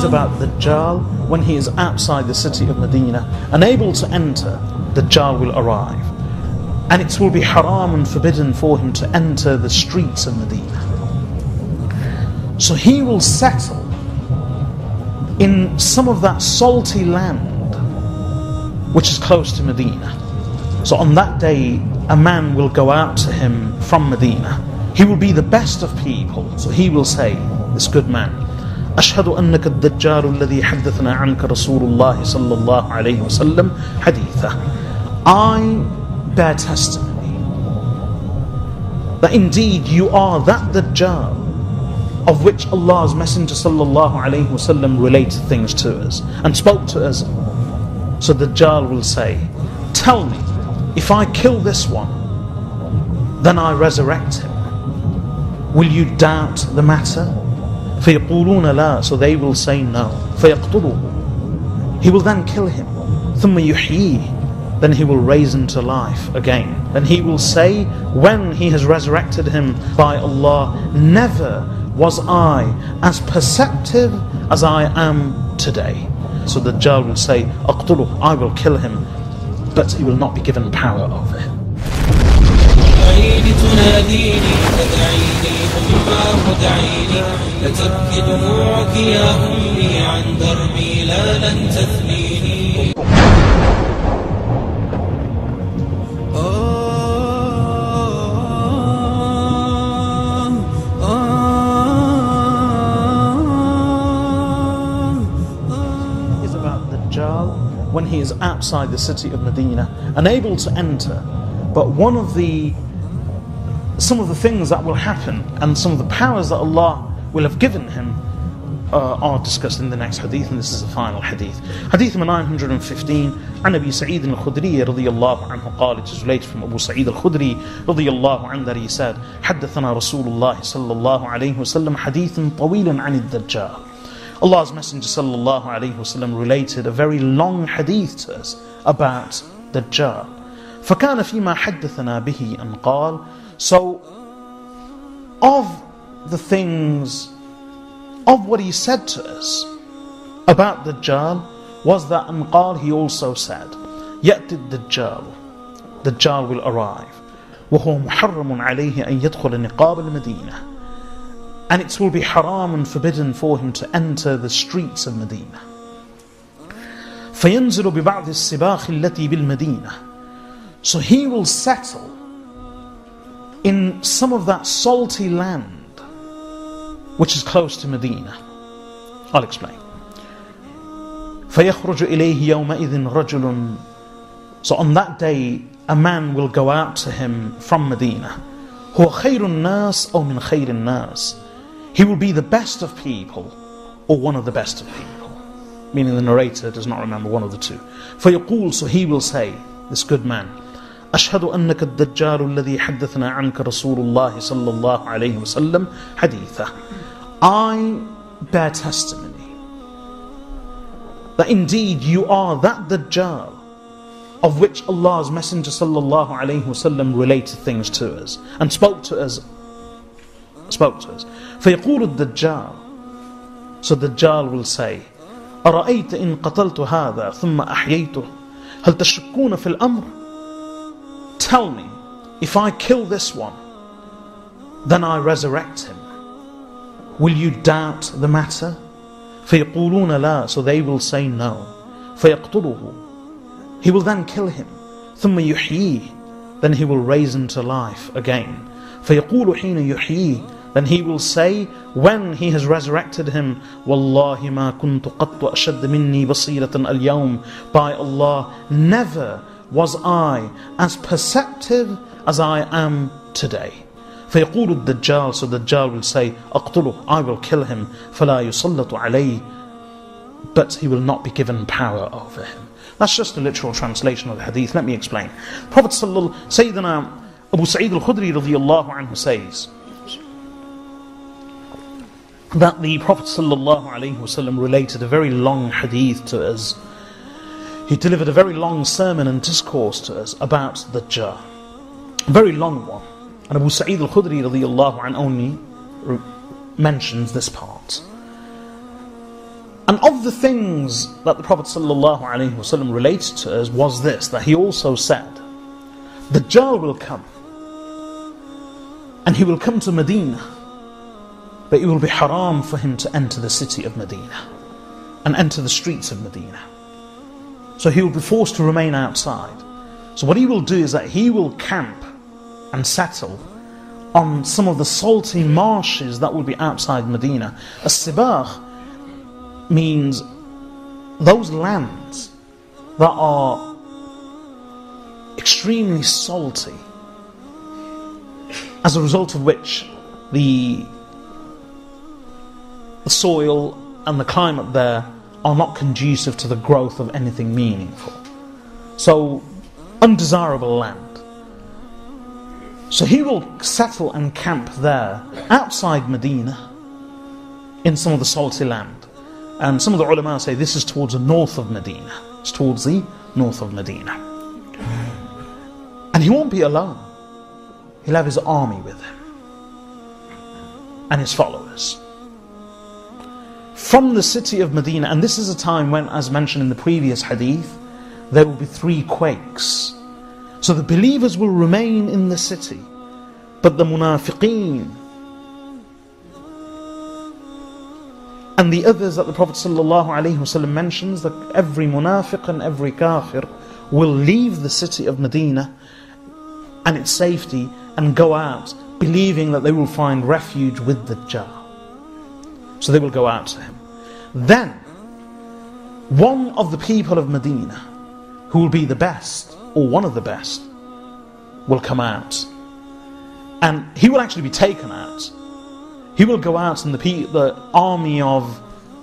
about Dajjal when he is outside the city of Medina, unable to enter. Dajjal will arrive, and it will be haram and forbidden for him to enter the streets of Medina. So he will settle in some of that salty land which is close to Medina. So on that day, a man will go out to him from Medina. He will be the best of people. So he will say, this good man, أشهد أنك الدجال الذي حدثنا عنك رسول الله صلى الله عليه وسلم حديثا. I bear testimony that indeed you are that Dajjal of which Allah's Messenger sallallahu alayhi wasallam related things to us and spoke to us. So Dajjal will say, tell me, if I kill this one, then I resurrect him. Will you doubt the matter? فَيَقُولُونَ لَا. So they will say no. فَيَقْتُلُهُ. He will then kill him. ثُمَّ يُحْيِيهِ. Then he will raise him to life again. And he will say, when he has resurrected him, by Allah, never was I as perceptive as I am today. So the Dajjal will say, أَقْتُلُهُ. I will kill him, but he will not be given power over him. تناديني تدعيني أمه ودعيني لتبكي دموعك يا أمي عن دربي لا لن تثنيني. Is about Dajjal when he is outside the city of Medina, unable to enter. But some of the things that will happen and some of the powers that Allah will have given him are discussed in the next hadith, and this is the final hadith. Hadith number 915, عن أبي سعيد الخدري رضي الله عنه قال, it is related from Abu Sa'id al-Khudri رضي الله عنه, that he said, حدثنا رسول الله صلى الله عليه وسلم حديث طويلا عن الدجال. Allah's Messenger صلى الله عليه وسلم related a very long hadith to us about Dajjal. فكان فيما حدثنا به أن قال. So, of the things, of what he said to us about Dajjal, was that أن قال, he also said, يأتي الدجال. Dajjal will arrive. وهو محرم عليه أن يدخل نقاب المدينة. And it will be haram and forbidden for him to enter the streets of Medina. فينزل ببعض السباخ التي بالمدينة. So he will settle in some of that salty land which is close to Medina. I'll explain. فَيَخْرُجُ إِلَيْهِ يَوْمَئِذٍ رَجُلٌ. So on that day, a man will go out to him from Medina. هُوَ خَيْرُ النَّاسِ أَوْ مِنْ خَيْرِ النَّاسِ. He will be the best of people or one of the best of people. Meaning the narrator does not remember one of the two. فَيَقُولُ. So he will say, this good man, أشهد أنك الدجال الذي حدثنا عنك رسول الله صلى الله عليه وسلم حديثا. I bear testimony that indeed you are that Dajjal of which Allah's Messenger صلى الله عليه وسلم related things to us and spoke to us. فيقول الدجال. So Dajjal will say, أرأيت إن قتلت هذا ثم أحييته هل تشكون في الأمر. Tell me, if I kill this one, then I resurrect him. Will you doubt the matter? فَيَقُولُونَ لَا. So they will say no. فَيَقْتُلُهُ. He will then kill him. ثُمَّ يُحْيِيهِ. Then he will raise him to life again. فَيَقُولُ حِينَ يُحْيِيهِ. Then he will say, when he has resurrected him, وَاللَّهِ مَا كُنْتُ قَطُّ أَشَدَّ مِنِّي بَصِيرَةً الْيَوْمِ. By Allah, never was I as perceptive as I am today. فيقول الدجال. So Dajjal will say, أقتله. I will kill him. فلا يسلط عليه. But he will not be given power over him. That's just a literal translation of the hadith. Let me explain. Prophet Sayyidina Abu Sa'id al-Khudri radiyallahu anhu says that the Prophet sallallahu alaihi wasallam related a very long hadith to us. He delivered a very long sermon and discourse to us about Dajjal. A very long one. And Abu Sa'id al-Khudri radiyallahu anhu only mentions this part. And of the things that the Prophet ﷺ related to us was this, that he also said, Dajjal will come, and he will come to Medina, but it will be haram for him to enter the city of Medina and enter the streets of Medina. So he will be forced to remain outside. So what he will do is that he will camp and settle on some of the salty marshes that will be outside Medina. As-Sibah means those lands that are extremely salty, as a result of which the soil and the climate there are not conducive to the growth of anything meaningful. So, undesirable land. So he will settle and camp there, outside Medina, in some of the salty land. And some of the ulama say this is towards the north of Medina. It's towards the north of Medina. And he won't be alone. He'll have his army with him and his followers. From the city of Medina, and this is a time when, as mentioned in the previous hadith, there will be 3 quakes. So the believers will remain in the city, but the munafiqeen and the others that the Prophet ﷺ mentions, that every munafiq and every kafir will leave the city of Medina and its safety and go out, believing that they will find refuge with Dajjal. So they will go out to him. Then, one of the people of Medina, who will be the best, or one of the best, will come out. And he will actually be taken out. He will go out and the army of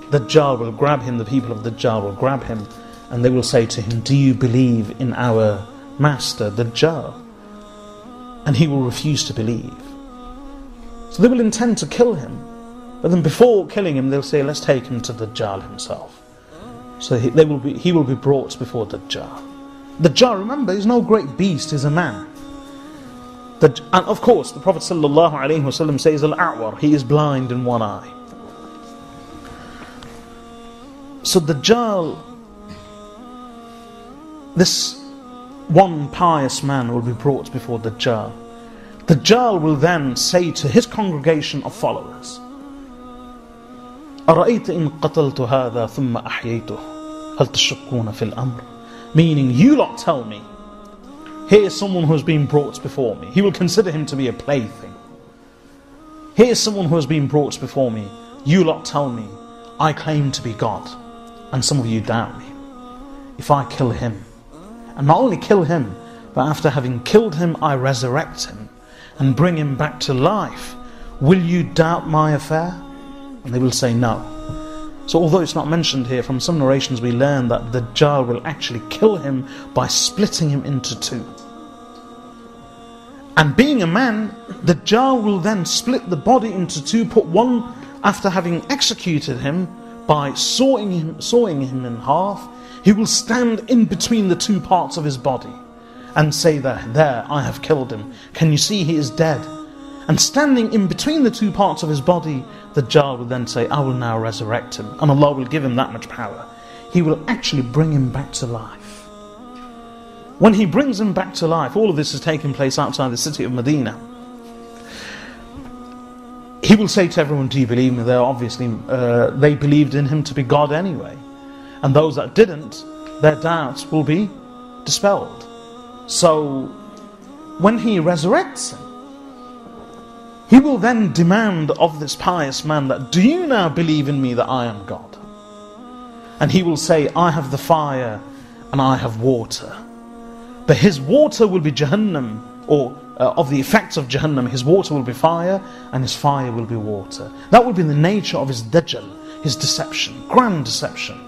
Dajjal will grab him, the people of Dajjal will grab him, and they will say to him, do you believe in our master Dajjal? And he will refuse to believe. So they will intend to kill him. But then before killing him, they'll say, let's take him to Dajjal himself. So he will be brought before Dajjal. Dajjal, remember, is no great beast, he's a man. And of course, the Prophet ﷺ says, Al-A'war, he is blind in one eye. So Dajjal, this one pious man will be brought before Dajjal. Dajjal will then say to his congregation of followers, أَرَأَيْتَ إِن قَتَلْتُ هَذَا ثُمَّ أَحْيَيْتُهُ هَلْ تَشُكُّونَ فِي الْأَمْرِ. Meaning, you lot tell me, here is someone who has been brought before me. He will consider him to be a plaything. Here is someone who has been brought before me. You lot tell me, I claim to be God, and some of you doubt me. If I kill him, and not only kill him, but after having killed him, I resurrect him and bring him back to life, will you doubt my affair? And they will say no. So although it's not mentioned here, from some narrations we learn that Dajjal will actually kill him by splitting him into 2. And being a man, Dajjal will then split the body into 2, put one, after having executed him, by sawing him in half, he will stand in between the 2 parts of his body and say that, there, I have killed him. Can you see he is dead? And standing in between the 2 parts of his body, Dajjal will then say, I will now resurrect him. And Allah will give him that much power. He will actually bring him back to life. When he brings him back to life, all of this is taking place outside the city of Medina. He will say to everyone, do you believe me? They believed in him to be God anyway. And those that didn't, their doubts will be dispelled. So, when he resurrects him, he will then demand of this pious man that, do you now believe in me that I am God? And he will say, I have the fire and I have water. But his water will be Jahannam, or of the effects of Jahannam, his water will be fire and his fire will be water. That will be the nature of his Dajjal, his deception, grand deception.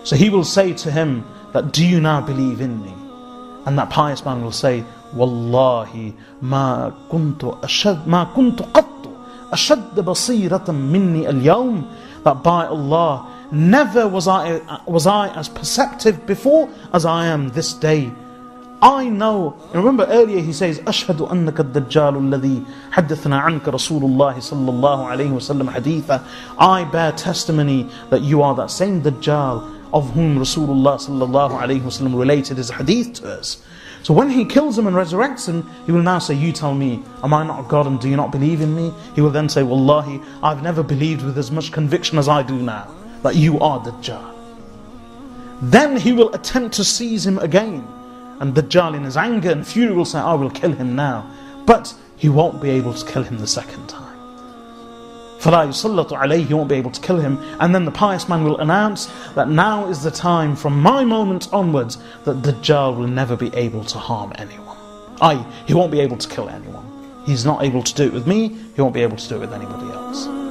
So he will say to him that, do you now believe in me? And that pious man will say, Wallahi ma kuntu qattu ashad basiratan minni al-yawm. That by Allah, never was I as perceptive before as I am this day. I know. Remember earlier he says, أشهد أنك الدجال الذي حدثنا عنك رسول الله صلى الله عليه وسلم حديثا. I bear testimony that you are that same Dajjal of whom Rasulullah صلى الله عليه وسلم related his hadith to us. So when he kills him and resurrects him, he will now say, you tell me, am I not God and do you not believe in me? He will then say, Wallahi, I've never believed with as much conviction as I do now, that you are Dajjal. Then he will attempt to seize him again. And Dajjal in his anger and fury will say, I will kill him now. But he won't be able to kill him the second time. فَلَا يُسَلَّطُ عَلَيْهِ, he won't be able to kill him. And then the pious man will announce that now is the time from my moment onwards that Dajjal will never be able to harm anyone. He won't be able to kill anyone. He's not able to do it with me, he won't be able to do it with anybody else.